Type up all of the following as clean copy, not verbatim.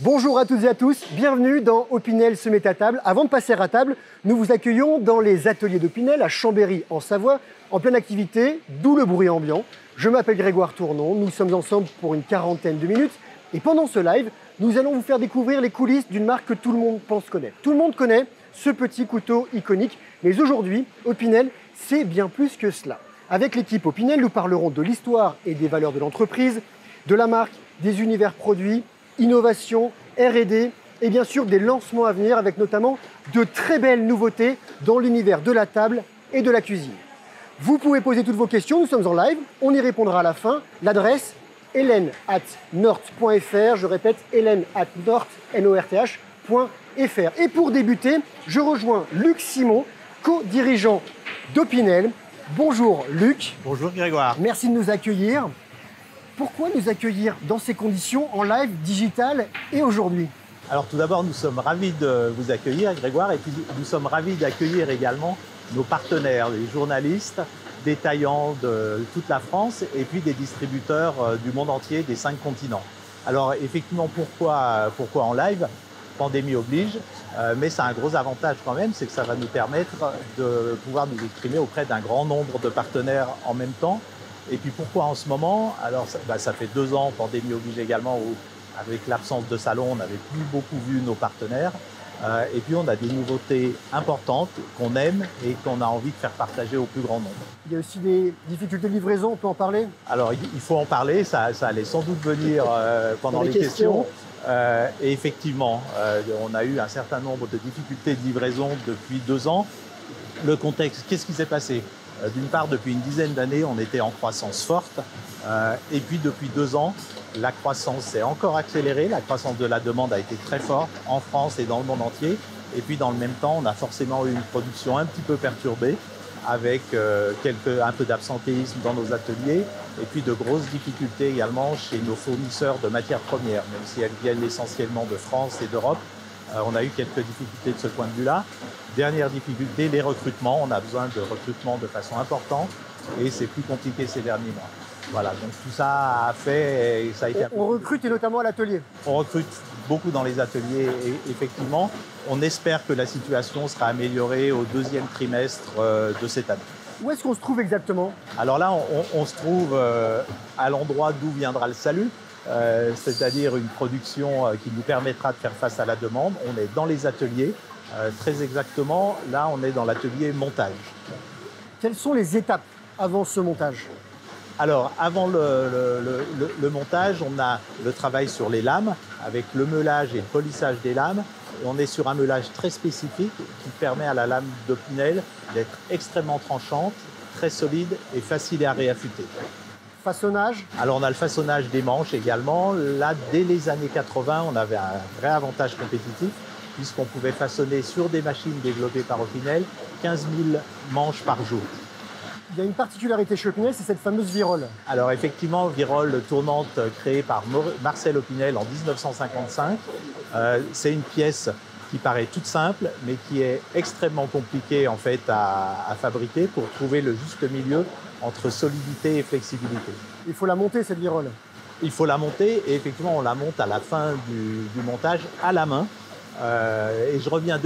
Bonjour à toutes et à tous, bienvenue dans Opinel se met à table. Avant de passer à table, nous vous accueillons dans les ateliers d'Opinel à Chambéry, en Savoie, en pleine activité, d'où le bruit ambiant. Je m'appelle Grégoire Tournon, nous sommes ensemble pour une quarantaine de minutes. Et pendant ce live, nous allons vous faire découvrir les coulisses d'une marque que tout le monde pense connaître. Tout le monde connaît ce petit couteau iconique, mais aujourd'hui, Opinel, c'est bien plus que cela. Avec l'équipe Opinel, nous parlerons de l'histoire et des valeurs de l'entreprise, de la marque, des univers produits, innovation, R&D et bien sûr des lancements à venir avec notamment de très belles nouveautés dans l'univers de la table et de la cuisine. Vous pouvez poser toutes vos questions, nous sommes en live, on y répondra à la fin. L'adresse hélène@north.fr, je répète hélène@north.fr. Et pour débuter, je rejoins Luc Simon, co-dirigeant d'Opinel. Bonjour Luc. Bonjour Grégoire. Merci de nous accueillir. Pourquoi nous accueillir dans ces conditions en live, digital et aujourd'hui? Alors tout d'abord, nous sommes ravis de vous accueillir Grégoire et puis nous sommes ravis d'accueillir également nos partenaires, les journalistes détaillants de toute la France et puis des distributeurs du monde entier, des 5 continents. Alors effectivement, pourquoi en live? Pandémie oblige, mais ça a un gros avantage quand même, c'est que ça va nous permettre de pouvoir nous exprimer auprès d'un grand nombre de partenaires en même temps. Et puis pourquoi en ce moment? Alors ça fait 2 ans, pandémie oblige également, où avec l'absence de salon, on n'avait plus beaucoup vu nos partenaires. Et puis on a des nouveautés importantes qu'on aime et qu'on a envie de faire partager au plus grand nombre. Il y a aussi des difficultés de livraison, on peut en parler? Alors il faut en parler, ça allait sans doute venir pendant les questions. Et effectivement, on a eu un certain nombre de difficultés de livraison depuis 2 ans. Le contexte, qu'est-ce qui s'est passé? D'une part, depuis une dizaine d'années, on était en croissance forte. Et puis, depuis 2 ans, la croissance s'est encore accélérée. La croissance de la demande a été très forte en France et dans le monde entier. Et puis, dans le même temps, on a forcément eu une production un petit peu perturbée avec un peu d'absentéisme dans nos ateliers et puis de grosses difficultés également chez nos fournisseurs de matières premières, même si elles viennent essentiellement de France et d'Europe. On a eu quelques difficultés de ce point de vue-là. Dernière difficulté, les recrutements. On a besoin de recrutement de façon importante et c'est plus compliqué ces derniers mois. Voilà, donc tout ça a fait et ça a été... On recrute et notamment à l'atelier. On recrute beaucoup dans les ateliers et effectivement, on espère que la situation sera améliorée au 2e trimestre de cette année. Où est-ce qu'on se trouve exactement? Alors là, on se trouve à l'endroit d'où viendra le salut. C'est-à-dire une production qui nous permettra de faire face à la demande. On est dans les ateliers, très exactement, là on est dans l'atelier montage. Quelles sont les étapes avant ce montage? Alors avant le montage, on a le travail sur les lames, avec le meulage et le polissage des lames. On est sur un meulage très spécifique qui permet à la lame d'Opinel d'être extrêmement tranchante, très solide et facile à réaffûter. Façonnage? Alors on a le façonnage des manches également. Là, dès les années 80, on avait un vrai avantage compétitif puisqu'on pouvait façonner sur des machines développées par Opinel 15 000 manches par jour. Il y a une particularité chez Opinel, c'est cette fameuse virole. Alors effectivement, virole tournante créée par Marcel Opinel en 1955. C'est une pièce qui paraît toute simple, mais qui est extrêmement compliquée en fait à fabriquer pour trouver le juste milieu entre solidité et flexibilité. Il faut la monter, cette virole? Il faut la monter et effectivement on la monte à la fin du montage à la main. Et je reviens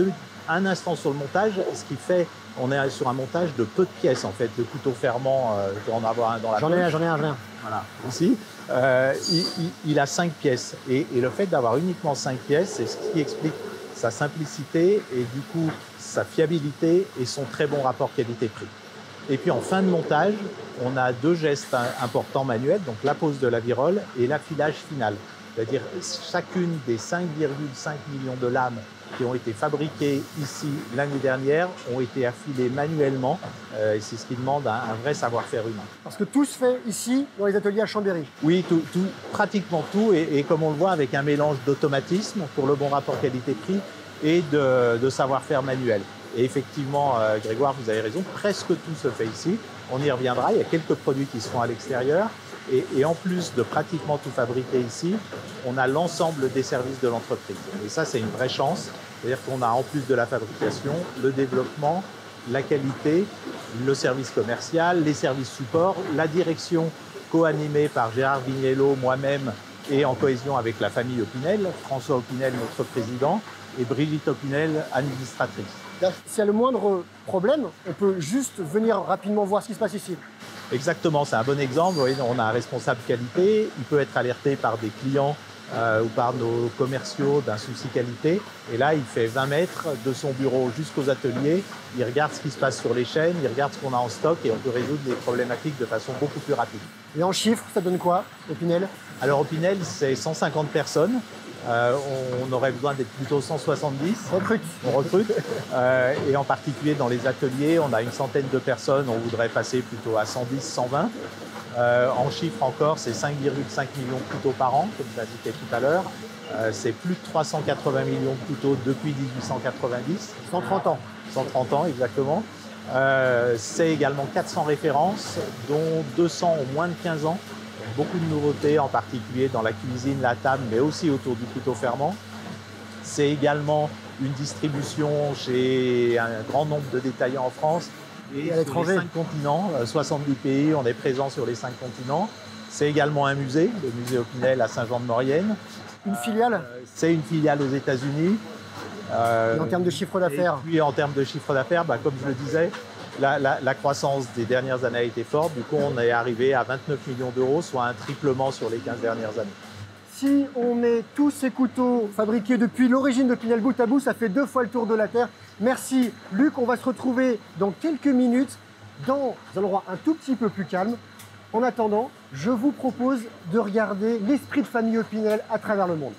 un instant sur le montage, ce qui fait on est sur un montage de peu de pièces en fait. Le couteau fermant, je dois en avoir un dans la poche. J'en ai un. Voilà, ici. Il a 5 pièces et le fait d'avoir uniquement 5 pièces, c'est ce qui explique sa simplicité et du coup sa fiabilité et son très bon rapport qualité-prix. Et puis en fin de montage, on a 2 gestes importants manuels, donc la pose de la virole et l'affilage final. C'est-à-dire chacune des 5,5 millions de lames qui ont été fabriquées ici l'année dernière ont été affilées manuellement et c'est ce qui demande un vrai savoir-faire humain. Parce que tout se fait ici dans les ateliers à Chambéry? Oui, pratiquement tout et comme on le voit avec un mélange d'automatisme pour le bon rapport qualité-prix et de savoir-faire manuel. Et effectivement, Grégoire, vous avez raison, presque tout se fait ici. On y reviendra, il y a quelques produits qui se font à l'extérieur. Et en plus de pratiquement tout fabriquer ici, on a l'ensemble des services de l'entreprise. Et ça, c'est une vraie chance. C'est-à-dire qu'on a en plus de la fabrication, le développement, la qualité, le service commercial, les services support, la direction co-animée par Gérard Vignello, moi-même et en cohésion avec la famille Opinel, François Opinel, notre président, et Brigitte Opinel, administratrice. S'il y a le moindre problème, on peut juste venir rapidement voir ce qui se passe ici. Exactement, c'est un bon exemple. Vous voyez, on a un responsable qualité, il peut être alerté par des clients ou par nos commerciaux d'un souci qualité. Et là, il fait 20 mètres de son bureau jusqu'aux ateliers, il regarde ce qui se passe sur les chaînes, il regarde ce qu'on a en stock et on peut résoudre les problématiques de façon beaucoup plus rapide. Et en chiffres, ça donne quoi, Opinel? Alors Opinel, c'est 150 personnes. On aurait besoin d'être plutôt 170. On recrute. Et en particulier dans les ateliers, on a une centaine de personnes. On voudrait passer plutôt à 110, 120. En chiffres encore, c'est 5,5 millions de couteaux par an, comme je l'indiquais tout à l'heure. C'est plus de 380 millions de couteaux depuis 1890. 130 ans. 130 ans, exactement. C'est également 400 références, dont 200 ont moins de 15 ans. Beaucoup de nouveautés, en particulier dans la cuisine, la table, mais aussi autour du couteau fermant. C'est également une distribution chez un grand nombre de détaillants en France et à l'étranger. sur les 5 continents, 70 pays, on est présent sur les 5 continents. C'est également un musée, le musée Opinel à Saint-Jean-de-Maurienne. Une filiale? C'est une filiale aux États-Unis. Et en termes de chiffre d'affaires? Et puis en termes de chiffre d'affaires, comme je le disais, la croissance des dernières années a été forte. Du coup, on est arrivé à 29 millions d'euros, soit un triplement sur les 15 dernières années. Si on met tous ces couteaux fabriqués depuis l'origine d'Opinel bout à bout, ça fait 2 fois le tour de la Terre. Merci Luc, on va se retrouver dans quelques minutes dans un endroit un tout petit peu plus calme. En attendant, je vous propose de regarder l'esprit de famille Opinel à travers le monde.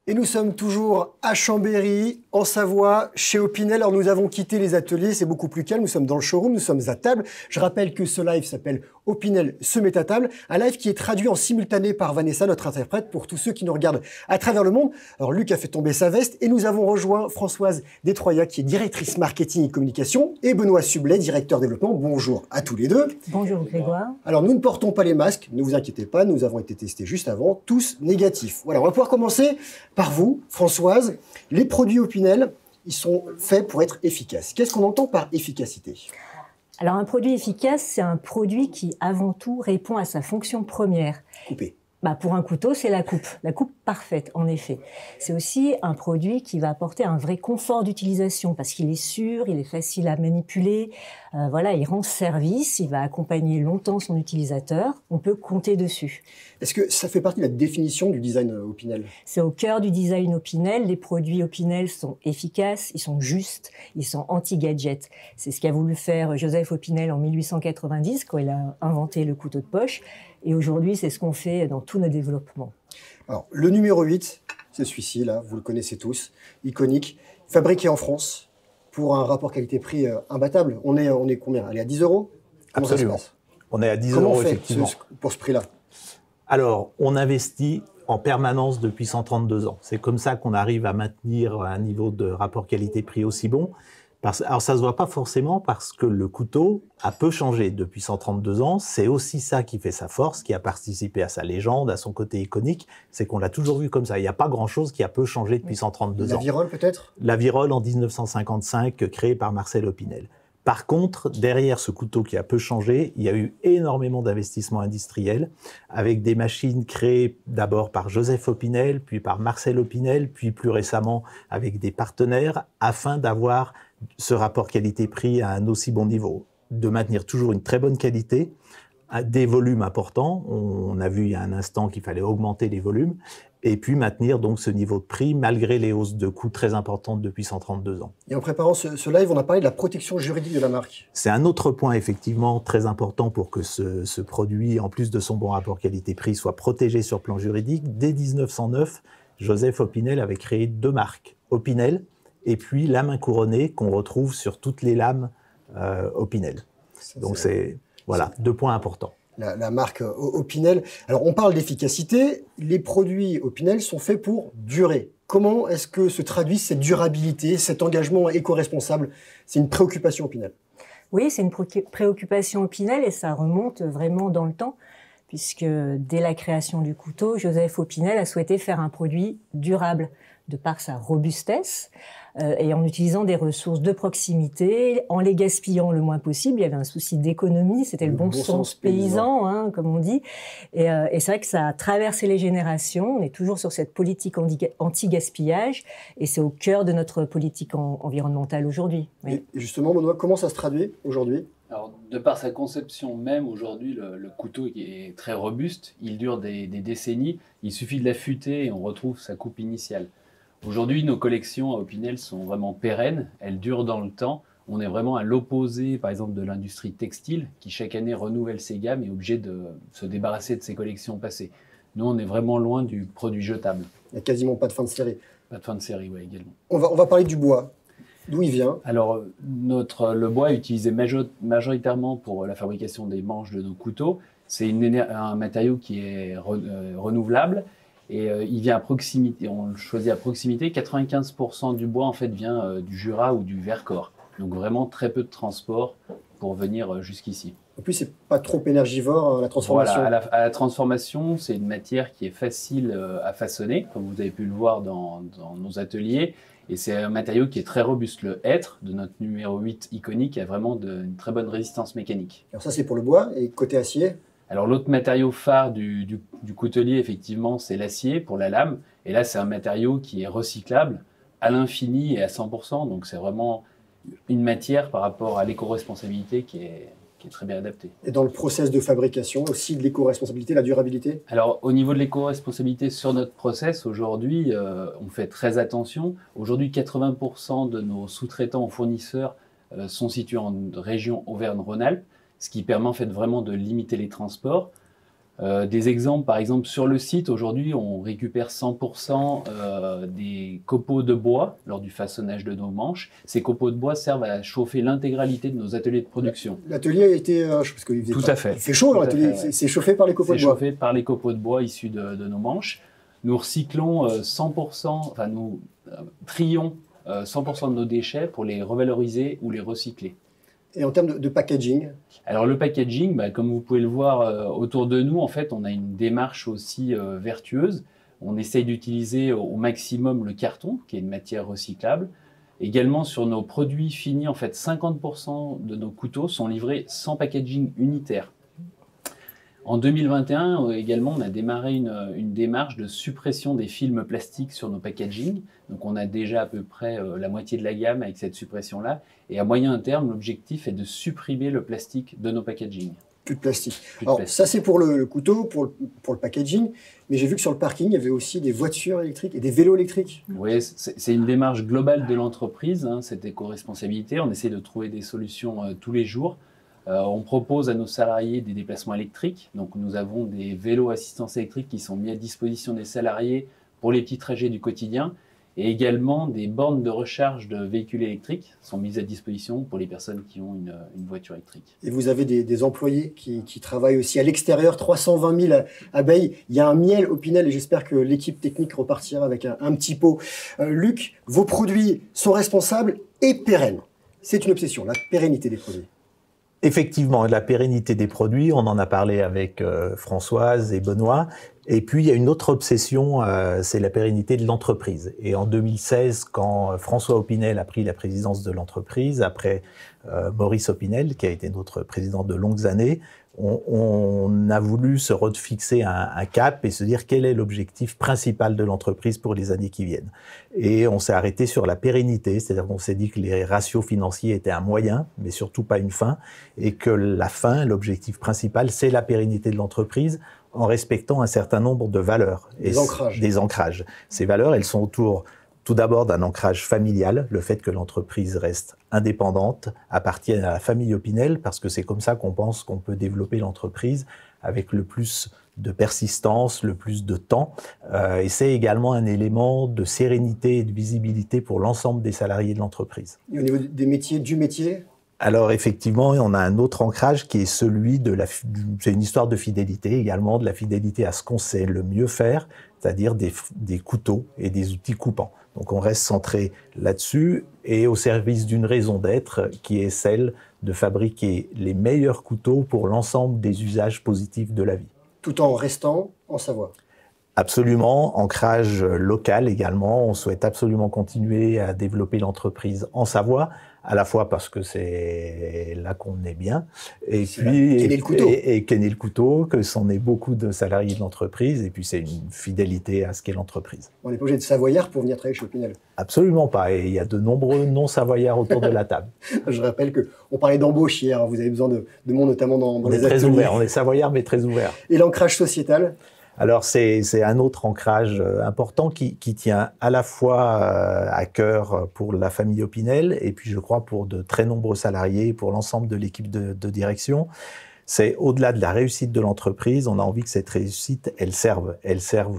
Et nous sommes toujours à Chambéry, en Savoie, chez Opinel. Alors nous avons quitté les ateliers, c'est beaucoup plus calme, nous sommes dans le showroom, nous sommes à table. Je rappelle que ce live s'appelle Opinel se met à table, un live qui est traduit en simultané par Vanessa, notre interprète, pour tous ceux qui nous regardent à travers le monde. Alors Luc a fait tomber sa veste et nous avons rejoint Françoise Détroyat, qui est directrice marketing et communication, et Benoît Sublet, directeur développement. Bonjour à tous les deux. Bonjour Grégoire. Alors nous ne portons pas les masques, ne vous inquiétez pas, nous avons été testés juste avant, tous négatifs. Voilà, on va pouvoir commencer par vous, Françoise. Les produits Opinel, ils sont faits pour être efficaces. Qu'est-ce qu'on entend par efficacité? Alors un produit efficace, c'est un produit qui avant tout répond à sa fonction première. Couper. Pour un couteau, c'est la coupe parfaite, en effet. C'est aussi un produit qui va apporter un vrai confort d'utilisation parce qu'il est sûr, il est facile à manipuler, voilà, il rend service, il va accompagner longtemps son utilisateur, on peut compter dessus. Est-ce que ça fait partie de la définition du design Opinel? C'est au cœur du design Opinel. Les produits Opinel sont efficaces, ils sont justes, ils sont anti-gadget. C'est ce qu'a voulu faire Joseph Opinel en 1890 quand il a inventé le couteau de poche. Et aujourd'hui, c'est ce qu'on fait dans tous nos développements. Alors, le numéro 8, c'est celui-ci, là, vous le connaissez tous, iconique, fabriqué en France, pour un rapport qualité-prix imbattable. On est combien? Allez, à 10 euros? Comment Absolument. ça se passe? On est à 10 Comment euros, on fait effectivement. pour ce prix-là? Alors, on investit en permanence depuis 132 ans. C'est comme ça qu'on arrive à maintenir un niveau de rapport qualité-prix aussi bon. Alors, ça se voit pas forcément parce que le couteau a peu changé depuis 132 ans. C'est aussi ça qui fait sa force, qui a participé à sa légende, à son côté iconique. C'est qu'on l'a toujours vu comme ça. Il n'y a pas grand-chose qui a peu changé depuis 132 ans. La virole, peut-être? La virole, en 1955, créée par Marcel Opinel. Par contre, derrière ce couteau qui a peu changé, il y a eu énormément d'investissements industriels avec des machines créées d'abord par Joseph Opinel, puis par Marcel Opinel, puis plus récemment avec des partenaires afin d'avoir ce rapport qualité-prix à un aussi bon niveau. de maintenir toujours une très bonne qualité, à des volumes importants. On a vu il y a un instant qu'il fallait augmenter les volumes, et puis maintenir donc ce niveau de prix malgré les hausses de coûts très importantes depuis 132 ans. Et en préparant ce live, on a parlé de la protection juridique de la marque. C'est un autre point effectivement très important pour que ce produit, en plus de son bon rapport qualité-prix, soit protégé sur le plan juridique. Dès 1909, Joseph Opinel avait créé 2 marques, Opinel et puis la main couronnée qu'on retrouve sur toutes les lames Opinel. Donc c'est 2 points importants. La marque Opinel. Alors on parle d'efficacité, les produits Opinel sont faits pour durer. Comment est-ce que se traduit cette durabilité, cet engagement éco-responsable? C'est une préoccupation Opinel. Oui, c'est une préoccupation Opinel et ça remonte vraiment dans le temps, puisque dès la création du couteau, Joseph Opinel a souhaité faire un produit durable de par sa robustesse et en utilisant des ressources de proximité, en les gaspillant le moins possible. Il y avait un souci d'économie, c'était le bon sens paysan, hein, comme on dit. Et c'est vrai que ça a traversé les générations. On est toujours sur cette politique anti-gaspillage et c'est au cœur de notre politique environnementale aujourd'hui. Oui. Et justement, Benoît, comment ça se traduit aujourd'hui ? Alors, de par sa conception même, aujourd'hui, le couteau est très robuste. Il dure des décennies. Il suffit de l'affûter et on retrouve sa coupe initiale. Aujourd'hui, nos collections à Opinel sont vraiment pérennes. Elles durent dans le temps. On est vraiment à l'opposé, par exemple, de l'industrie textile qui, chaque année, renouvelle ses gammes et est obligée de se débarrasser de ses collections passées. Nous, on est vraiment loin du produit jetable. Il n'y a quasiment pas de fin de série. Pas de fin de série, oui, également. On va parler du bois. D'où il vient? Alors, le bois est utilisé majoritairement pour la fabrication des manches de nos couteaux. C'est un matériau qui est renouvelable et il vient à proximité. On le choisit à proximité. 95% du bois en fait vient du Jura ou du Vercors. Donc vraiment très peu de transport pour venir jusqu'ici. En plus, c'est pas trop énergivore la transformation. Voilà, à la transformation, c'est une matière qui est facile à façonner, comme vous avez pu le voir dans nos ateliers. Et c'est un matériau qui est très robuste. Le hêtre de notre numéro 8 iconique a vraiment une très bonne résistance mécanique. Alors ça, c'est pour le bois. Et côté acier? Alors l'autre matériau phare du coutelier, effectivement, c'est l'acier pour la lame. Et là, c'est un matériau qui est recyclable à l'infini et à 100%. Donc c'est vraiment une matière par rapport à l'éco-responsabilité qui est très bien adaptée. Et dans le process de fabrication aussi de l'éco-responsabilité, la durabilité? Alors au niveau de l'éco-responsabilité sur notre process, aujourd'hui, on fait très attention. Aujourd'hui, 80% de nos sous-traitants ou fournisseurs sont situés en région Auvergne-Rhône-Alpes, ce qui permet en fait vraiment de limiter les transports. Des exemples, par exemple, sur le site, aujourd'hui, on récupère 100% des copeaux de bois lors du façonnage de nos manches. Ces copeaux de bois servent à chauffer l'intégralité de nos ateliers de production. L'atelier a été... parce qu'il Tout à fait. Il fait chaud, l'atelier. Ouais. C'est chauffé par les copeaux de bois. C'est chauffé par les copeaux de bois issus de nos manches. Nous recyclons 100%, enfin nous trions 100% de nos déchets pour les revaloriser ou les recycler. Et en termes de packaging? Alors le packaging, comme vous pouvez le voir autour de nous, en fait, on a une démarche aussi vertueuse. On essaye d'utiliser au maximum le carton, qui est une matière recyclable. Également sur nos produits finis, en fait, 50% de nos couteaux sont livrés sans packaging unitaire. En 2021, également, on a démarré une démarche de suppression des films plastiques sur nos packaging. Donc, on a déjà à peu près la moitié de la gamme avec cette suppression-là. Et à moyen terme, l'objectif est de supprimer le plastique de nos packaging. Plus de plastique. Alors, ça, c'est pour le couteau, pour le packaging. Mais j'ai vu que sur le parking, il y avait aussi des voitures électriques et des vélos électriques. Oui, c'est une démarche globale de l'entreprise, hein, cette éco-responsabilité. On essaie de trouver des solutions tous les jours. On propose à nos salariés des déplacements électriques. Donc, nous avons des vélos assistance électrique qui sont mis à disposition des salariés pour les petits trajets du quotidien. Et également, des bornes de recharge de véhicules électriques sont mises à disposition pour les personnes qui ont une voiture électrique. Et vous avez des employés qui travaillent aussi à l'extérieur, 320 000 abeilles. Il y a un miel Opinel et j'espère que l'équipe technique repartira avec un petit pot. Luc, vos produits sont responsables et pérennes. C'est une obsession, la pérennité des produits. Effectivement, la pérennité des produits, on en a parlé avec Françoise et Benoît. Et puis, il y a une autre obsession, c'est la pérennité de l'entreprise. Et en 2016, quand François Opinel a pris la présidence de l'entreprise, après Maurice Opinel, qui a été notre président de longues années, on a voulu se refixer un cap et se dire quel est l'objectif principal de l'entreprise pour les années qui viennent. Et on s'est arrêté sur la pérennité, c'est-à-dire qu'on s'est dit que les ratios financiers étaient un moyen, mais surtout pas une fin, et que la fin, l'objectif principal, c'est la pérennité de l'entreprise en respectant un certain nombre de valeurs. Des ancrages. Ces valeurs, elles sont autour tout d'abord d'un ancrage familial, le fait que l'entreprise reste indépendante, appartienne à la famille Opinel, parce que c'est comme ça qu'on pense qu'on peut développer l'entreprise avec le plus de persistance, le plus de temps. Et c'est également un élément de sérénité et de visibilité pour l'ensemble des salariés de l'entreprise. Et au niveau des métiers, du métier ? Alors effectivement, on a un autre ancrage qui est celui de c'est une histoire de fidélité également, de la fidélité à ce qu'on sait le mieux faire, c'est-à-dire des couteaux et des outils coupants. Donc on reste centré là-dessus et au service d'une raison d'être qui est celle de fabriquer les meilleurs couteaux pour l'ensemble des usages positifs de la vie. Tout en restant en Savoie. Absolument, ancrage local également. On souhaite absolument continuer à développer l'entreprise en Savoie, à la fois parce que c'est là qu'on est bien, et puis qu'est né le couteau. Et qu'est né le couteau, que c'en est beaucoup de salariés de l'entreprise, et puis c'est une fidélité à ce qu'est l'entreprise. On n'est pas obligé de savoyard pour venir travailler chez Opinel. Absolument pas, et il y a de nombreux non-savoyards autour de la table. Je rappelle qu'on parlait d'embauche hier, vous avez besoin de monde notamment dans les ateliers. On est très ouvert, on est savoyard mais très ouvert. Et l'ancrage sociétal ? Alors c'est un autre ancrage important qui tient à la fois à cœur pour la famille Opinel et puis je crois pour de très nombreux salariés, pour l'ensemble de l'équipe de direction. C'est au-delà de la réussite de l'entreprise, on a envie que cette réussite, elle serve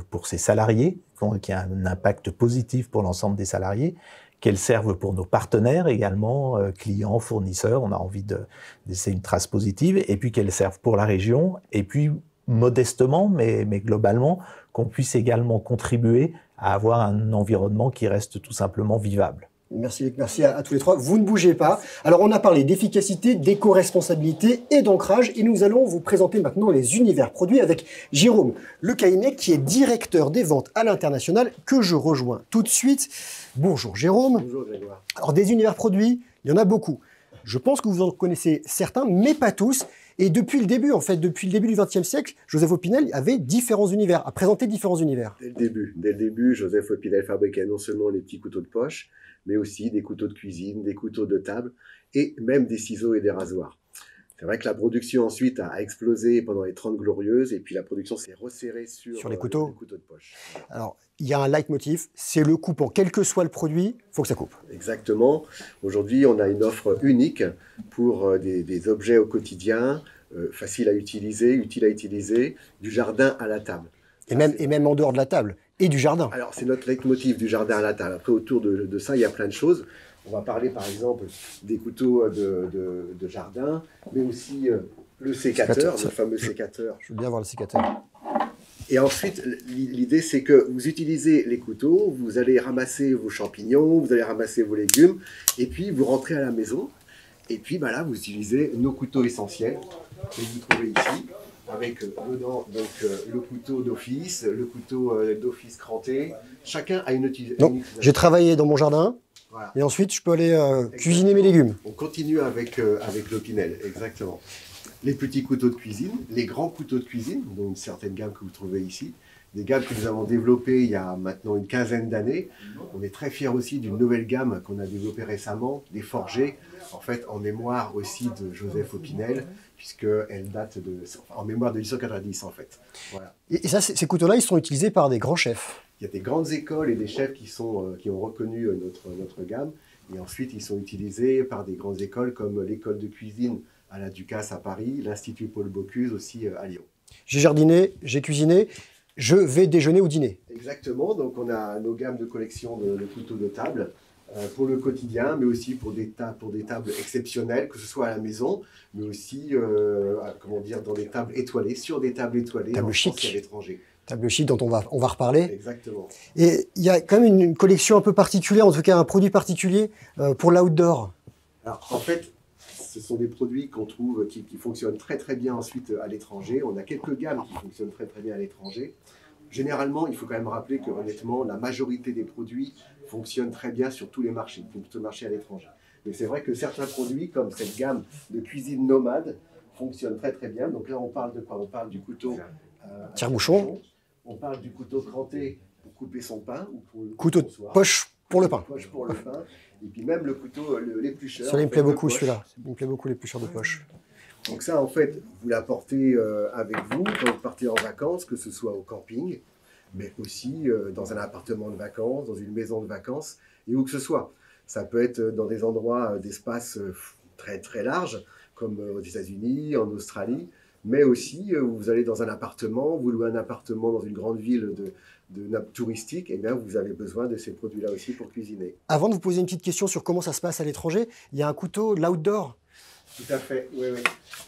pour ses salariés, qu'il y ait un impact positif pour l'ensemble des salariés, qu'elle serve pour nos partenaires également, clients, fournisseurs, on a envie de laisser une trace positive, et puis qu'elle serve pour la région, et puis modestement, mais globalement, qu'on puisse également contribuer à avoir un environnement qui reste tout simplement vivable. Merci Luc, merci à tous les trois. Vous ne bougez pas. Alors on a parlé d'efficacité, d'éco-responsabilité et d'ancrage et nous allons vous présenter maintenant les univers produits avec Jérôme Le Caïnet qui est directeur des ventes à l'international que je rejoins tout de suite. Bonjour Jérôme. Bonjour Grégoire. Alors des univers produits, il y en a beaucoup. Je pense que vous en connaissez certains, mais pas tous. Et depuis le début, en fait, depuis le début du XXe siècle, Joseph Opinel avait différents univers, a présenté différents univers. Dès le début, Joseph Opinel fabriquait non seulement les petits couteaux de poche, mais aussi des couteaux de cuisine, des couteaux de table et même des ciseaux et des rasoirs. C'est vrai que la production ensuite a explosé pendant les 30 Glorieuses et puis la production s'est resserrée sur les couteaux. Les couteaux de poche. Alors, il y a un leitmotiv, c'est le coupant. Quel que soit le produit, il faut que ça coupe. Exactement. Aujourd'hui, on a une offre unique pour des objets au quotidien, faciles à utiliser, utiles à utiliser, du jardin à la table. Et même en dehors de la table, et du jardin. Alors, c'est notre leitmotiv du jardin à la table. Après, autour de ça, il y a plein de choses. On va parler par exemple des couteaux de jardin, mais aussi le sécateur, le fameux sécateur. Je veux bien voir le sécateur. Et ensuite, l'idée c'est que vous utilisez les couteaux, vous allez ramasser vos champignons, vous allez ramasser vos légumes, et puis vous rentrez à la maison, et puis bah là vous utilisez nos couteaux essentiels que vous trouvez ici, avec dedans donc, le couteau d'office, le couteau d'office cranté. Chacun a une utilisation. Donc, j'ai travaillé dans mon jardin. Voilà. Et ensuite, je peux aller cuisiner mes légumes. On continue avec l'Opinel, exactement. Les petits couteaux de cuisine, les grands couteaux de cuisine, dont une certaine gamme que vous trouvez ici, des gammes que nous avons développées il y a maintenant une quinzaine d'années. On est très fiers aussi d'une nouvelle gamme qu'on a développée récemment, des forgés, en fait en mémoire aussi de Joseph Opinel, puisqu'elle date en mémoire de 1890 en fait. Voilà. Et ça, ces couteaux-là, ils sont utilisés par des grands chefs. Il y a des grandes écoles et des chefs qui ont reconnu notre gamme. Et ensuite, ils sont utilisés par des grandes écoles comme l'école de cuisine à la Ducasse à Paris, l'Institut Paul Bocuse aussi à Lyon. J'ai jardiné, j'ai cuisiné, je vais déjeuner ou dîner. Exactement, donc on a nos gammes de collection de couteaux de table pour le quotidien, mais aussi pour des tables exceptionnelles, que ce soit à la maison, mais aussi dans des tables étoilées, sur des tables étoilées table en chic. France et à l'étranger. Table chic dont on va reparler. Exactement. Et il y a quand même une collection un peu particulière, en tout cas un produit particulier pour l'outdoor. Alors en fait, ce sont des produits qu'on trouve qui fonctionnent très très bien ensuite à l'étranger. On a quelques gammes qui fonctionnent très très bien à l'étranger. Généralement, il faut quand même rappeler que honnêtement, la majorité des produits fonctionnent très bien sur tous les marchés, sur tous les marchés à l'étranger. Mais c'est vrai que certains produits, comme cette gamme de cuisine nomade, fonctionne très très bien. Donc là, on parle de quoi? On parle du couteau tire-bouchon. On parle du couteau cranté pour couper son pain. Ou pour le Couteau de poche pour le pain. Poche pour le pain. Et puis même le couteau, l'éplucheur. Ça, il me plaît beaucoup celui-là. Il me plaît beaucoup l'éplucheur de poche. Donc ça, en fait, vous l'apportez avec vous quand vous partez en vacances, que ce soit au camping, mais aussi dans un appartement de vacances, dans une maison de vacances, et où que ce soit. Ça peut être dans des endroits d'espace très très larges, comme aux États-Unis, en Australie, mais aussi vous allez dans un appartement, vous louez un appartement dans une grande ville de nappe touristique, et bien vous avez besoin de ces produits-là aussi pour cuisiner. Avant de vous poser une petite question sur comment ça se passe à l'étranger, il y a un couteau l'outdoor. Tout à fait, oui, oui.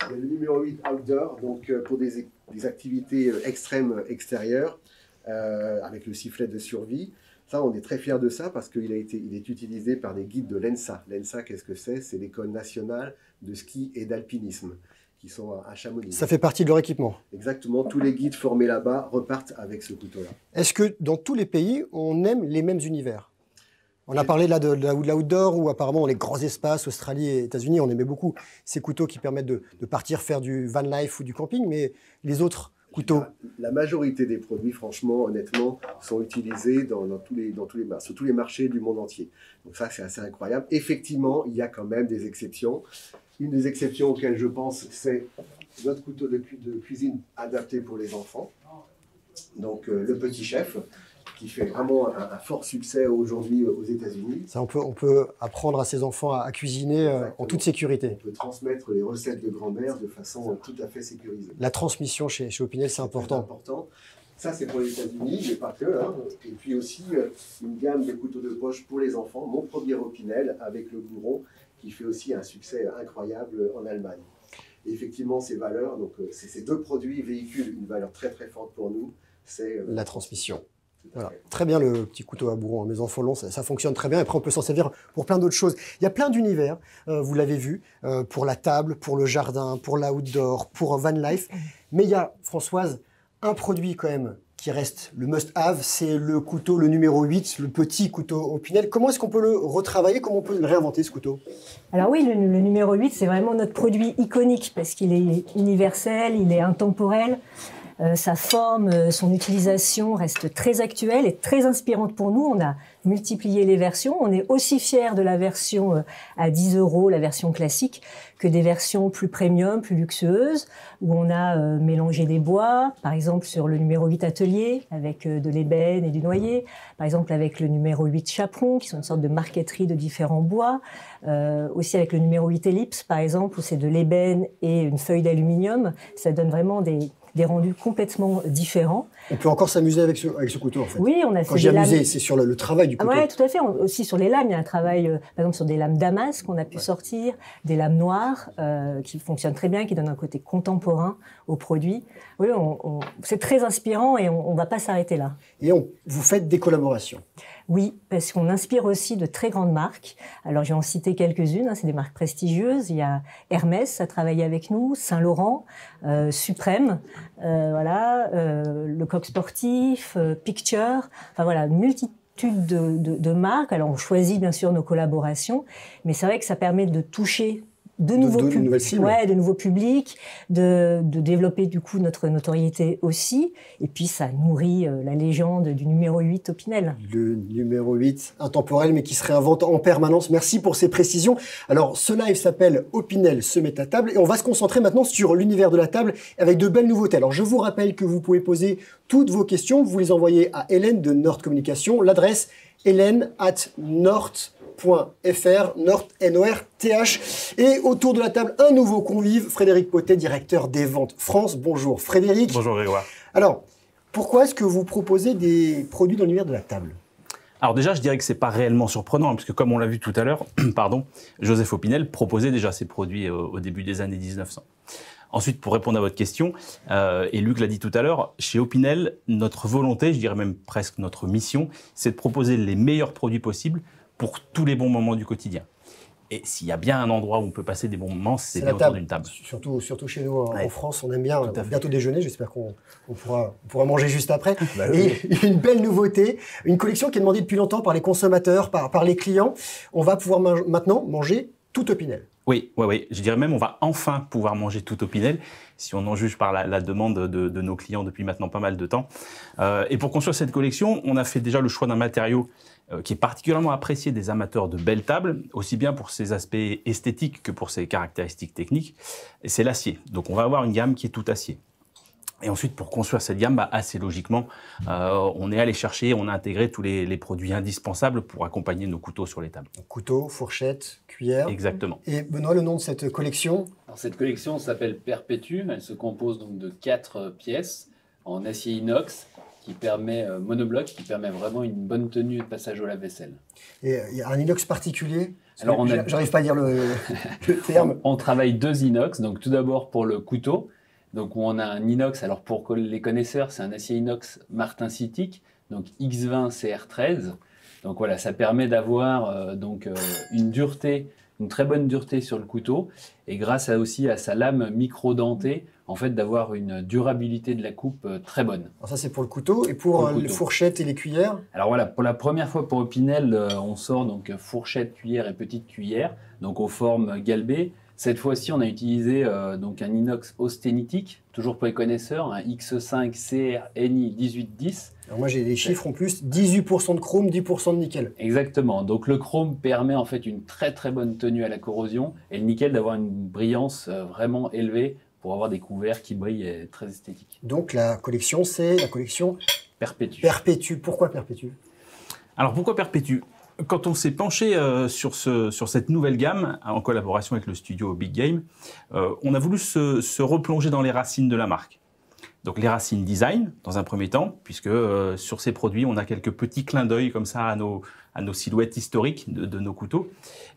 Il y a le numéro 8 outdoor, donc pour des activités extrêmes extérieures, avec le sifflet de survie. Ça, on est très fiers de ça parce qu'il est utilisé par des guides de l'ENSA. L'ENSA, qu'est-ce que c'est? C'est l'École nationale de ski et d'alpinisme, qui sont à Chamonix. Ça fait partie de leur équipement. Exactement, tous les guides formés là-bas repartent avec ce couteau-là. Est-ce que dans tous les pays, on aime les mêmes univers? On a parlé là de l'outdoor où apparemment les grands espaces, Australie et États-Unis, on aimait beaucoup ces couteaux qui permettent de partir faire du van life ou du camping, mais les autres couteaux? La majorité des produits, franchement, honnêtement, sont utilisés sur tous les marchés du monde entier. Donc ça, c'est assez incroyable. Effectivement, il y a quand même des exceptions. Une des exceptions auxquelles je pense, c'est notre couteau de cuisine adapté pour les enfants. Donc le Petit Chef, qui fait vraiment un fort succès aujourd'hui aux États-Unis. Ça, on peut apprendre à ses enfants à cuisiner en toute sécurité. On peut transmettre les recettes de grand-mère de façon tout à fait sécurisée. La transmission chez Opinel, c'est important. Important. Ça, c'est pour les États-Unis, mais pas que. Hein. Et puis aussi, une gamme de couteaux de poche pour les enfants. Mon premier Opinel avec le bourron, qui fait aussi un succès incroyable en Allemagne. Et effectivement, ces valeurs, donc ces deux produits véhiculent une valeur très très forte pour nous. C'est la transmission. Voilà. Très bien le petit couteau à bourron. Mes enfants l'ont, ça fonctionne très bien. Après, on peut s'en servir pour plein d'autres choses. Il y a plein d'univers, vous l'avez vu, pour la table, pour le jardin, pour l'outdoor, pour van life. Mais il y a, Françoise, un produit quand même qui reste le must-have, c'est le couteau, le numéro 8, le petit couteau Opinel. Comment est-ce qu'on peut le retravailler? Comment on peut le réinventer, ce couteau? Alors oui, le numéro 8, c'est vraiment notre produit iconique parce qu'il est universel, il est intemporel. Sa forme, son utilisation reste très actuelle et très inspirante pour nous. On a multiplié les versions. On est aussi fiers de la version à 10 €, la version classique, que des versions plus premium, plus luxueuses, où on a mélangé des bois, par exemple sur le numéro 8 Atelier, avec de l'ébène et du noyer, par exemple avec le numéro 8 Chaperon, qui sont une sorte de marqueterie de différents bois, aussi avec le numéro 8 Ellipse, par exemple, où c'est de l'ébène et une feuille d'aluminium. Ça donne vraiment des rendus complètement différents. On peut encore s'amuser avec ce couteau, en fait. Oui, on a Quand j'ai amusé, c'est sur le travail du couteau. Oui, tout à fait. Aussi sur les lames, il y a un travail, par exemple, sur des lames damas qu'on a pu sortir, des lames noires qui fonctionnent très bien, qui donnent un côté contemporain au produit. Oui, c'est très inspirant et on ne va pas s'arrêter là. Et vous faites des collaborations? Oui, parce qu'on inspire aussi de très grandes marques. Alors, je vais en citer quelques-unes. C'est des marques prestigieuses. Il y a Hermès, a travaillé avec nous, Saint-Laurent, Suprême, le Coq Sportif, Picture. Enfin voilà, une multitude de marques. Alors, on choisit bien sûr nos collaborations, mais c'est vrai que ça permet de toucher de nouveaux publics, de développer du coup notre notoriété aussi. Et puis ça nourrit la légende du numéro 8 Opinel. Le numéro 8, intemporel, mais qui se réinvente en permanence. Merci pour ces précisions. Alors, ce live s'appelle Opinel se met à table et on va se concentrer maintenant sur l'univers de la table avec de belles nouveautés. Alors, je vous rappelle que vous pouvez poser toutes vos questions. Vous les envoyez à Hélène de North Communication. L'adresse hélène@north.fr, North, N-O-R-T-H. Et autour de la table, un nouveau convive, Frédéric Potet, directeur des ventes France. Bonjour Frédéric. Bonjour Grégoire. Alors, pourquoi est-ce que vous proposez des produits dans l'univers de la table? Alors déjà, je dirais que ce n'est pas réellement surprenant, puisque comme on l'a vu tout à l'heure, Joseph Opinel proposait déjà ces produits au début des années 1900. Ensuite, pour répondre à votre question, et Luc l'a dit tout à l'heure, chez Opinel, notre volonté, je dirais même presque notre mission, c'est de proposer les meilleurs produits possibles pour tous les bons moments du quotidien. Et s'il y a bien un endroit où on peut passer des bons moments, c'est bien autour d'une table. Surtout chez nous en France, on aime bien bientôt déjeuner. J'espère qu'on pourra manger juste après. Et une belle nouveauté, une collection qui est demandée depuis longtemps par les consommateurs, par les clients. On va pouvoir maintenant manger tout Opinel. Oui, je dirais même on va enfin pouvoir manger tout Opinel, si on en juge par la demande de nos clients depuis maintenant pas mal de temps. Et pour construire cette collection, on a fait déjà le choix d'un matériau qui est particulièrement apprécié des amateurs de belles tables, aussi bien pour ses aspects esthétiques que pour ses caractéristiques techniques, et c'est l'acier. Donc on va avoir une gamme qui est tout acier. Et ensuite, pour construire cette gamme, assez logiquement, on est allé chercher, on a intégré tous les produits indispensables pour accompagner nos couteaux sur les tables. Couteau, fourchette, cuillère. Exactement. Et Benoît, le nom de cette collection? Alors, cette collection s'appelle Perpétue. Elle se compose donc de 4 pièces en acier inox qui permet monobloc, qui permet vraiment une bonne tenue de passage au lave-vaisselle. Et il y a un inox particulier? Alors, j'arrive pas à dire le terme. On travaille 2 inox. Donc tout d'abord pour le couteau. Donc on a un inox, alors pour les connaisseurs, c'est un acier inox martensitique, donc X20 CR13. Donc voilà, ça permet d'avoir une dureté, une très bonne dureté sur le couteau, et grâce aussi à sa lame micro-dentée, en fait d'avoir une durabilité de la coupe très bonne. Alors ça c'est pour le couteau, et pour les fourchettes et les cuillères? Alors voilà, pour la première fois pour Opinel, on sort donc fourchette, cuillère et petite cuillère, donc aux formes galbées. Cette fois-ci, on a utilisé donc un inox austénitique, toujours pour les connaisseurs, un X5 CR NI 1810. Alors moi j'ai des chiffres en plus, 18% de chrome, 10% de nickel. Exactement, donc le chrome permet en fait une très très bonne tenue à la corrosion, et le nickel d'avoir une brillance vraiment élevée pour avoir des couverts qui brillent et très esthétiques. Donc la collection, c'est la collection Perpétue. Perpétue. Pourquoi Perpétue? Alors pourquoi Perpétue? Quand on s'est penché sur cette nouvelle gamme, en collaboration avec le studio Big Game, on a voulu se replonger dans les racines de la marque. Donc les racines design, dans un premier temps, puisque sur ces produits, on a quelques petits clins d'œil comme ça à nos silhouettes historiques de nos couteaux.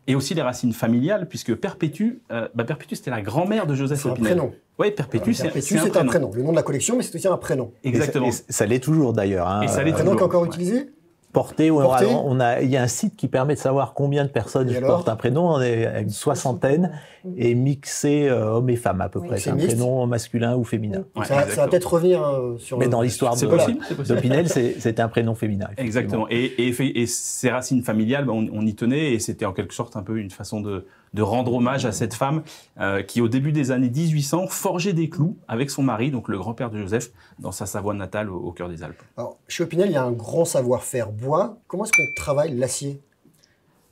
Et aussi les racines familiales, puisque Perpétue, Perpétue c'était la grand-mère de Joseph Opinel. C'est un prénom. Oui, Perpétue, c'est un prénom. Le nom de la collection, mais c'est aussi un prénom. Exactement. Et ça l'est toujours d'ailleurs. Hein. Et ça l'est un prénom toujours. qui est encore utilisé? Porté, il y a un site qui permet de savoir combien de personnes portent un prénom. On est à une 60aine et mixé hommes et femmes à peu près. C'est un prénom masculin ou féminin. Ouais, ça va peut-être revenir sur. Mais dans l'histoire d'Opinel, c'était un prénom féminin. Exactement. Et ces racines familiales, on y tenait, et c'était en quelque sorte un peu une façon de rendre hommage à cette femme qui, au début des années 1800, forgeait des clous avec son mari, donc le grand-père de Joseph, dans sa Savoie natale au cœur des Alpes. Alors, chez Opinel, il y a un grand savoir-faire bois. Comment est-ce qu'on travaille l'acier?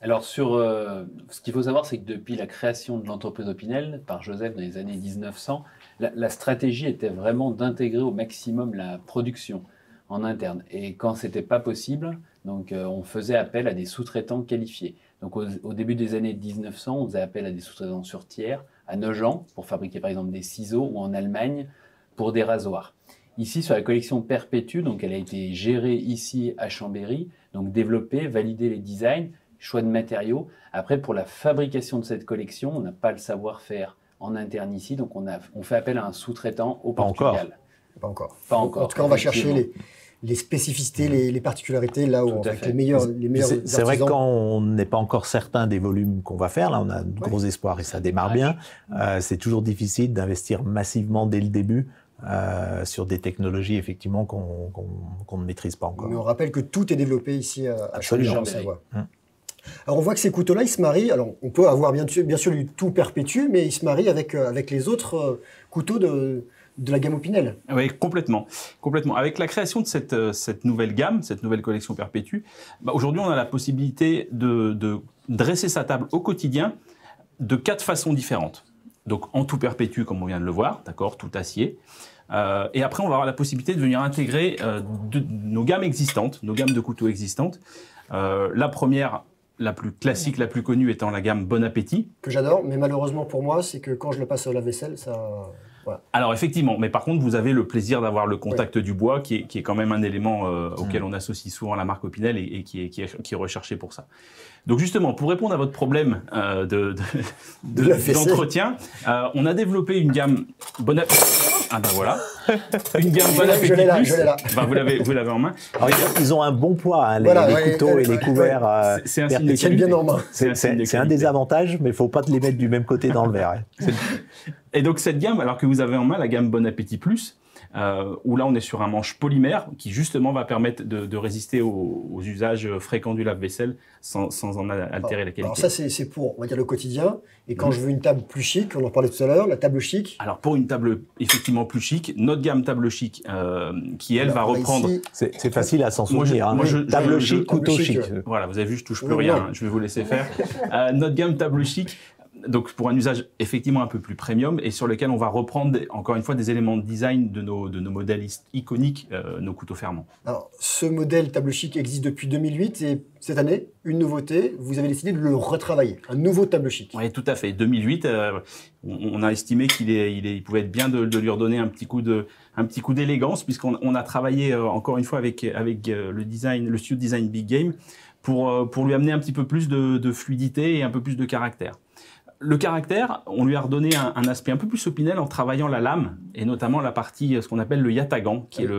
Alors, ce qu'il faut savoir, c'est que depuis la création de l'entreprise Opinel par Joseph dans les années 1900, la stratégie était vraiment d'intégrer au maximum la production en interne. Et quand ce n'était pas possible, donc, on faisait appel à des sous-traitants qualifiés. Donc, au début des années 1900, on faisait appel à des sous-traitants sur tiers, à Nogent, pour fabriquer par exemple des ciseaux, ou en Allemagne, pour des rasoirs. Ici, sur la collection Perpétue, donc elle a été gérée ici à Chambéry, donc développée, valider les designs, choix de matériaux. Après, pour la fabrication de cette collection, on n'a pas le savoir-faire en interne ici, donc on fait appel à un sous-traitant au Portugal. Pas encore. Pas encore. En tout cas, on va chercher les spécificités, les particularités, là où avec les meilleurs C'est vrai que quand on n'est pas encore certain des volumes qu'on va faire, là on a de gros espoirs et ça démarre bien, c'est toujours difficile d'investir massivement dès le début sur des technologies effectivement qu'on ne maîtrise pas encore. Mais on rappelle que tout est développé ici à Chambéry, en Savoie. Alors on voit que ces couteaux-là, ils se marient, alors on peut avoir bien sûr du tout Perpétue, mais ils se marient avec les autres couteaux de la gamme Opinel. Oui, complètement. Avec la création de cette nouvelle gamme, cette nouvelle collection Perpétue, aujourd'hui on a la possibilité de dresser sa table au quotidien de 4 façons différentes. Donc en tout Perpétue, comme on vient de le voir, d'accord, tout acier. Et après on va avoir la possibilité de venir intégrer nos gammes existantes, nos gammes de couteaux existantes. La première, la plus classique, la plus connue étant la gamme Bon Appétit. Que j'adore, mais malheureusement pour moi, c'est que quand je le passe au lave-vaisselle, ça... Voilà. Alors effectivement, mais par contre, vous avez le plaisir d'avoir le contact du bois, qui est quand même un élément auquel on associe souvent la marque Opinel et qui est recherché pour ça. Donc justement, pour répondre à votre problème d'entretien, on a développé une gamme Bon Appétit. Ah ben voilà, une gamme Bon Appétit. Je l'ai là. Vous l'avez en main. Alors, ils ont un bon poids, les couteaux et les couverts. C'est un signe de qualité. Bien en main. C'est un des avantages, mais il ne faut pas les mettre du même côté dans le verre. Et donc cette gamme, alors que vous avez en main la gamme Bon Appétit Plus, où là on est sur un manche polymère qui justement va permettre de résister aux usages fréquents du lave-vaisselle sans en altérer la qualité. Alors ça c'est pour, on va dire, le quotidien. Et quand je veux une table plus chic, on en parlait tout à l'heure, la table chic. Alors pour une table effectivement plus chic, notre gamme table chic, qui elle va reprendre... C'est facile à s'en souvenir. Table chic, couteau chic. Voilà, vous avez vu, je touche plus rien, je vais vous laisser faire. Notre gamme table chic, donc pour un usage effectivement un peu plus premium et sur lequel on va reprendre encore une fois des éléments de design de nos modèles iconiques, nos couteaux ferments. Alors ce modèle table chic existe depuis 2008 et cette année, une nouveauté, vous avez décidé de le retravailler, un nouveau table chic. Oui, tout à fait. 2008, on a estimé qu'il pouvait être bien de lui redonner un petit coup d'élégance puisqu'on a travaillé encore une fois avec le studio design Big Game pour lui amener un petit peu plus de fluidité et un peu plus de caractère. Le caractère, on lui a redonné un aspect un peu plus Opinel en travaillant la lame, et notamment la partie, ce qu'on appelle le yatagan, qui est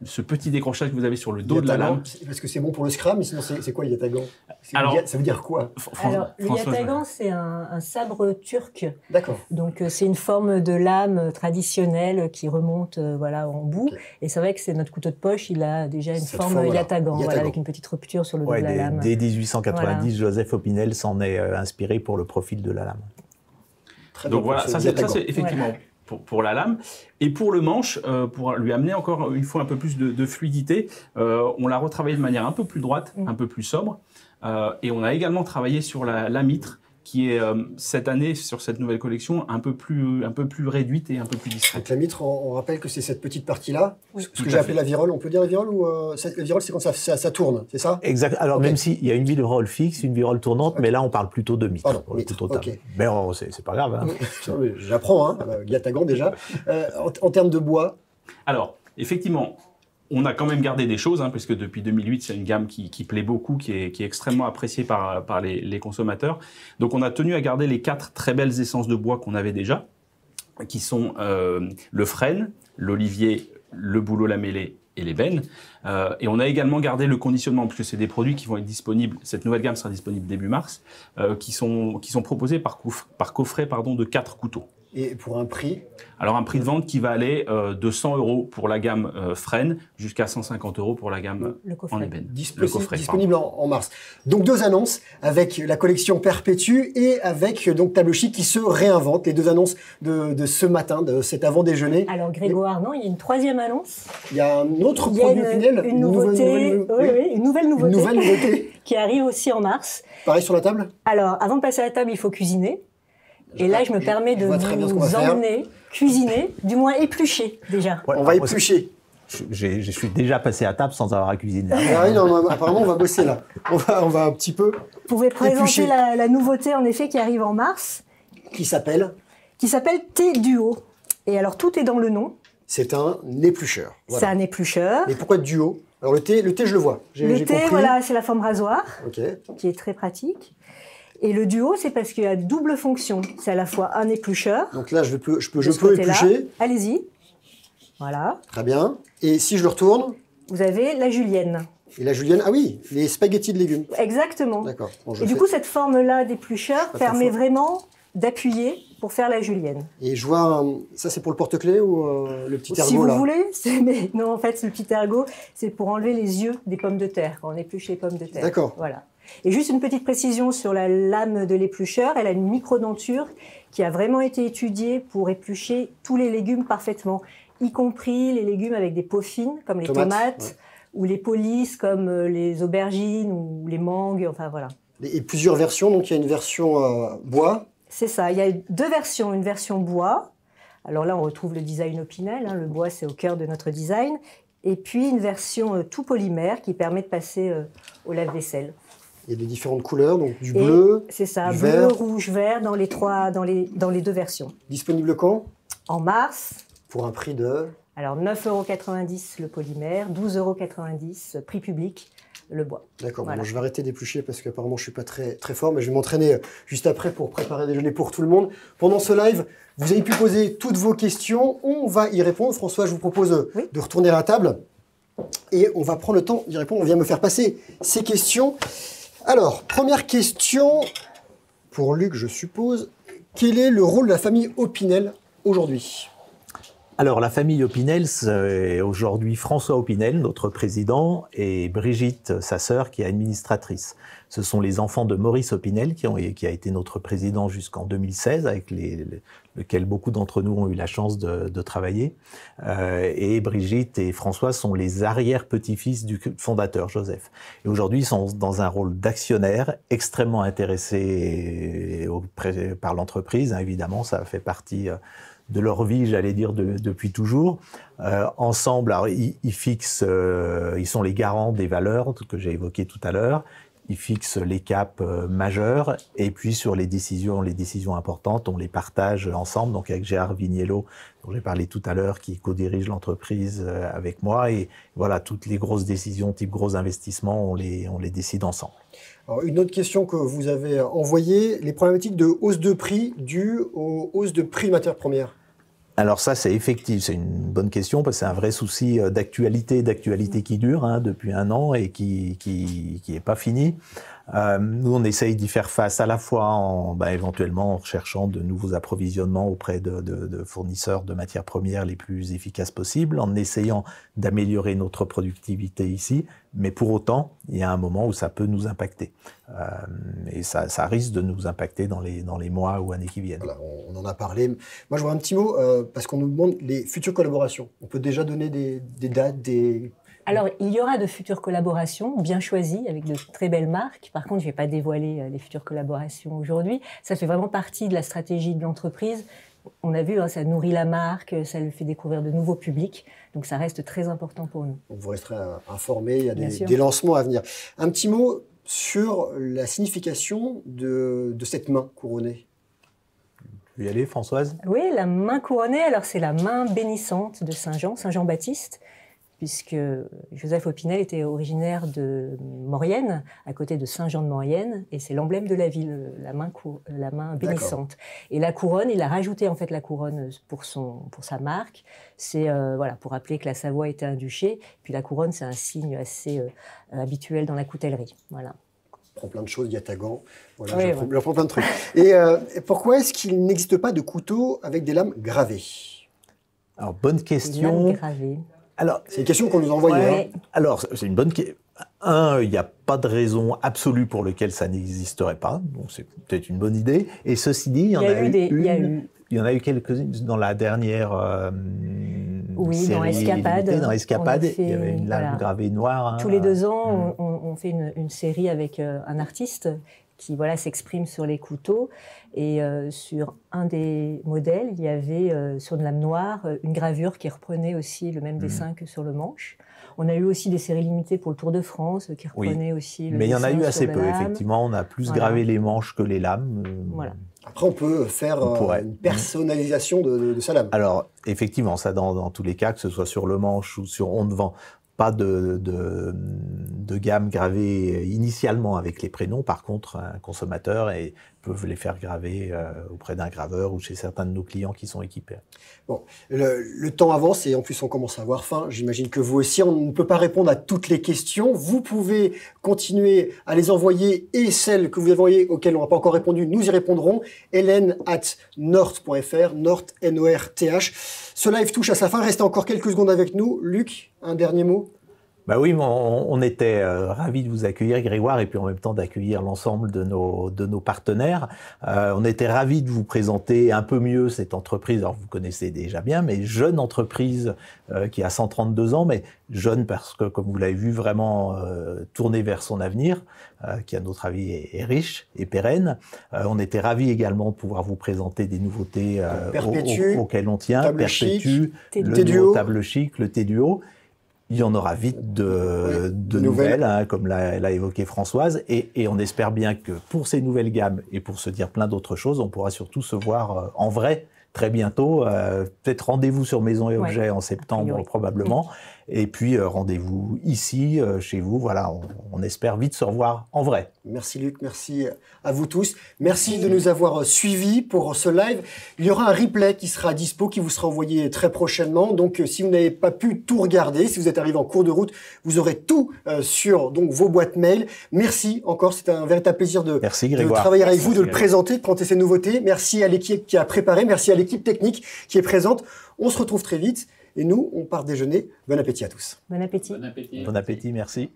ce petit décrochage que vous avez sur le dos de la lame. Parce que c'est bon pour le scrum, mais sinon c'est quoi le yatagan? Ça veut dire quoi? Alors, le yatagan, c'est un sabre turc. D'accord. Donc, c'est une forme de lame traditionnelle qui remonte voilà, en bout. Okay. Et c'est vrai que c'est notre couteau de poche, il a déjà une forme yatagan, voilà, avec une petite rupture sur le dos de la lame. Dès 1890, voilà. Joseph Opinel s'en est inspiré pour le profil de la lame. Donc voilà, ça c'est effectivement pour la lame. Et pour le manche, pour lui amener encore une fois un peu plus de fluidité, on l'a retravaillé de manière un peu plus droite, un peu plus sobre. Et on a également travaillé sur la mitre, qui est cette année, sur cette nouvelle collection, un peu plus réduite et un peu plus discrète. Donc la mitre, on rappelle que c'est cette petite partie-là, ce que j'ai appelé la virole. On peut dire la virole ou la virole, c'est quand ça tourne, c'est ça? Exact. Alors même s'il y a une virole fixe, une virole tournante, mais là on parle plutôt de mitre. Pardon, pour le couteau table. Okay. Mais c'est pas grave. Hein. J'apprends, hein, yatagan déjà. En termes de bois. Alors, effectivement, on a quand même gardé des choses, hein, puisque depuis 2008, c'est une gamme qui plaît beaucoup, qui est extrêmement appréciée par les consommateurs. Donc on a tenu à garder les 4 très belles essences de bois qu'on avait déjà, qui sont le frêne, l'olivier, le bouleau lamellé et l'ébène. Et on a également gardé le conditionnement, puisque c'est des produits qui vont être disponibles, cette nouvelle gamme sera disponible début mars, qui sont proposés par coffret de 4 couteaux. Et pour un prix? Alors un prix de vente qui va aller de 100 € pour la gamme frêne jusqu'à 150 € pour la gamme en ébène. Disponible en mars. Donc 2 annonces avec la collection Perpétue et avec donc Table Chic qui se réinvente. Les 2 annonces de ce matin, de cet avant-déjeuner. Alors Grégoire, non, il y a une 3e annonce. Il y a un autre produit Opinel, une nouvelle nouveauté qui arrive aussi en mars. Pareil sur la table? Alors avant de passer à la table, il faut cuisiner. Et là, je me permets de vous emmener cuisiner, du moins éplucher déjà. Ouais, on va éplucher. Je suis déjà passé à table sans avoir à cuisiner. Ah oui, non, apparemment, on va bosser là. On va un petit peu. Vous pouvez présenter la nouveauté, en effet, qui arrive en mars. Qui s'appelle Thé Duo. Et alors, tout est dans le nom. C'est un éplucheur. Voilà. C'est un éplucheur. Mais pourquoi Duo? Alors, le thé, je le vois. Le thé, voilà, c'est la forme rasoir, qui est très pratique. Et le duo, c'est parce qu'il y a double fonction. C'est à la fois un éplucheur. Donc là, je peux éplucher. Allez-y. Voilà. Très bien. Et si je le retourne? Vous avez la julienne. Et la julienne, ah oui, les spaghettis de légumes. Exactement. D'accord. Bon, et du coup, cette forme-là d'éplucheur permet vraiment d'appuyer pour faire la julienne. Et je vois, ça c'est pour le porte-clés ou le petit ergot là? Si vous là voulez, mais non, en fait, le petit ergot, c'est pour enlever les yeux des pommes de terre, quand on épluche les pommes de terre. D'accord. Voilà. Et juste une petite précision sur la lame de l'éplucheur, elle a une microdenture qui a vraiment été étudiée pour éplucher tous les légumes parfaitement, y compris les légumes avec des peaux fines, comme les tomates ou les peaux lisses, comme les aubergines ou les mangues, enfin voilà. Et plusieurs versions, donc il y a une version bois. C'est ça, il y a 2 versions, une version bois, alors là on retrouve le design Opinel, hein, le bois c'est au cœur de notre design, et puis une version tout polymère qui permet de passer au lave-vaisselle. Il y a des différentes couleurs, donc du bleu, c'est ça, du bleu, vert. rouge, vert dans les 2 versions. Disponible quand? En mars. Pour un prix de? Alors 9,90 € le polymère, 12,90 € prix public le bois. D'accord, voilà. Bon, je vais arrêter d'éplucher parce qu'apparemment je suis pas très fort, mais je vais m'entraîner juste après pour préparer des déjeuner pour tout le monde. Pendant ce live, vous avez pu poser toutes vos questions, on va y répondre. François, je vous propose de retourner à la table et on va prendre le temps d'y répondre. On vient me faire passer ces questions. Alors, première question pour Luc, je suppose. Quel est le rôle de la famille Opinel aujourd'hui? Alors, la famille Opinel, c'est aujourd'hui François Opinel, notre président, et Brigitte, sa sœur, qui est administratrice. Ce sont les enfants de Maurice Opinel, qui a été notre président jusqu'en 2016, avec lequel beaucoup d'entre nous ont eu la chance de travailler. Et Brigitte et François sont les arrière-petits-fils du fondateur, Joseph. Et aujourd'hui, ils sont dans un rôle d'actionnaire, extrêmement intéressés par l'entreprise. Évidemment, ça fait partie de leur vie, j'allais dire, depuis toujours. Ensemble, alors, ils fixent, ils sont les garants des valeurs que j'ai évoquées tout à l'heure. Ils fixent les caps majeurs, et puis sur les décisions importantes, on les partage ensemble. Donc avec Gérard Vignello, dont j'ai parlé tout à l'heure, qui co-dirige l'entreprise avec moi. Et voilà, toutes les grosses décisions, type gros investissements, on les décide ensemble. Alors, une autre question que vous avez envoyée, les problématiques de hausse de prix dues aux hausses de prix matières premières. Alors ça, c'est effectif, c'est une bonne question, parce que c'est un vrai souci d'actualité qui dure depuis un an et qui est pas fini. Nous, on essaye d'y faire face à la fois éventuellement en recherchant de nouveaux approvisionnements auprès de fournisseurs de matières premières les plus efficaces possibles, en essayant d'améliorer notre productivité ici, mais pour autant, il y a un moment où ça peut nous impacter. Et ça risque de nous impacter dans les mois ou années qui viennent. Voilà, on en a parlé. Moi, je vois un petit mot, parce qu'on nous demande les futures collaborations. On peut déjà donner des dates, des... Alors, il y aura de futures collaborations bien choisies avec de très belles marques. Par contre, je ne vais pas dévoiler les futures collaborations aujourd'hui. Ça fait vraiment partie de la stratégie de l'entreprise. On a vu, ça nourrit la marque, ça lui fait découvrir de nouveaux publics. Donc, ça reste très important pour nous. Donc, vous resterez informés, il y a des lancements à venir. Un petit mot sur la signification de cette main couronnée. Vous y allez, Françoise? Oui, la main couronnée, alors c'est la main bénissante de Saint-Jean, Saint-Jean-Baptiste, puisque Joseph Opinel était originaire de Maurienne, à côté de Saint-Jean-de-Maurienne, et c'est l'emblème de la ville, la main bénissante. Et la couronne, il a rajouté en fait la couronne pour sa marque. C'est pour rappeler que la Savoie était un duché. Puis la couronne, c'est un signe assez habituel dans la coutellerie. Voilà. Je prends plein de choses, Yatagan, voilà, je prends plein de trucs. Et pourquoi est-ce qu'il n'existe pas de couteau avec des lames gravées? Alors, bonne question. Des lames gravées. Alors, c'est une question qu'on nous envoie. Ouais. Alors, c'est une bonne question. Il n'y a pas de raison absolue pour laquelle ça n'existerait pas. Donc, c'est peut-être une bonne idée. Et ceci dit, il y en a eu quelques-unes dans la dernière série dans Escapade. Dans Escapade, il y avait une lame gravée noire. Tous les 2 ans, on fait une série avec un artiste qui s'exprime sur les couteaux. Et sur un des modèles, il y avait sur une lame noire une gravure qui reprenait aussi le même dessin que sur le manche. On a eu aussi des séries limitées pour le Tour de France qui reprenaient aussi le dessin. Mais il y en a eu assez peu, lame. Effectivement. On a plus gravé les manches que les lames. Voilà. Après, on peut faire une personnalisation de sa lame. Alors, effectivement, ça dans tous les cas, que ce soit sur le manche ou sur on ne vend pas de gamme gravée initialement avec les prénoms. Par contre, un consommateur peut les faire graver auprès d'un graveur ou chez certains de nos clients qui sont équipés. Bon, le temps avance et en plus on commence à avoir faim. J'imagine que vous aussi, on ne peut pas répondre à toutes les questions. Vous pouvez continuer à les envoyer et celles que vous avez envoyées auxquelles on n'a pas encore répondu, nous y répondrons. Hélène@north.fr, North, N-O-R-T-H. Ce live touche à sa fin. Restez encore quelques secondes avec nous. Luc, un dernier mot? Bah oui, on était ravis de vous accueillir, Grégoire, et puis en même temps d'accueillir l'ensemble de nos partenaires. On était ravis de vous présenter un peu mieux cette entreprise. Alors, vous connaissez déjà bien, mais jeune entreprise qui a 132 ans, mais jeune parce que, comme vous l'avez vu, vraiment tournée vers son avenir, qui à notre avis est riche et pérenne. On était ravis également de pouvoir vous présenter des nouveautés auxquelles on tient. Perpétue, le nouveau Table Chic, le T-Duo. Il y en aura vite de nouvelles, comme l'a évoqué Françoise, et on espère bien que pour ces nouvelles gammes et pour se dire plein d'autres choses, on pourra surtout se voir en vrai très bientôt. Peut-être rendez-vous sur Maison et Objets en septembre probablement, Et puis rendez-vous ici, chez vous. Voilà, on espère vite se revoir en vrai. Merci Luc, merci à vous tous. Merci de nous avoir suivis pour ce live. Il y aura un replay qui sera dispo, qui vous sera envoyé très prochainement. Donc si vous n'avez pas pu tout regarder, si vous êtes arrivé en cours de route, vous aurez tout sur donc, vos boîtes mail. Merci encore, c'était un véritable plaisir de travailler avec vous, de le présenter, de présenter ces nouveautés. Merci à l'équipe qui a préparé, merci à l'équipe technique qui est présente. On se retrouve très vite et nous, on part déjeuner. Bon appétit à tous. Bon appétit. Bon appétit. Bon appétit, merci.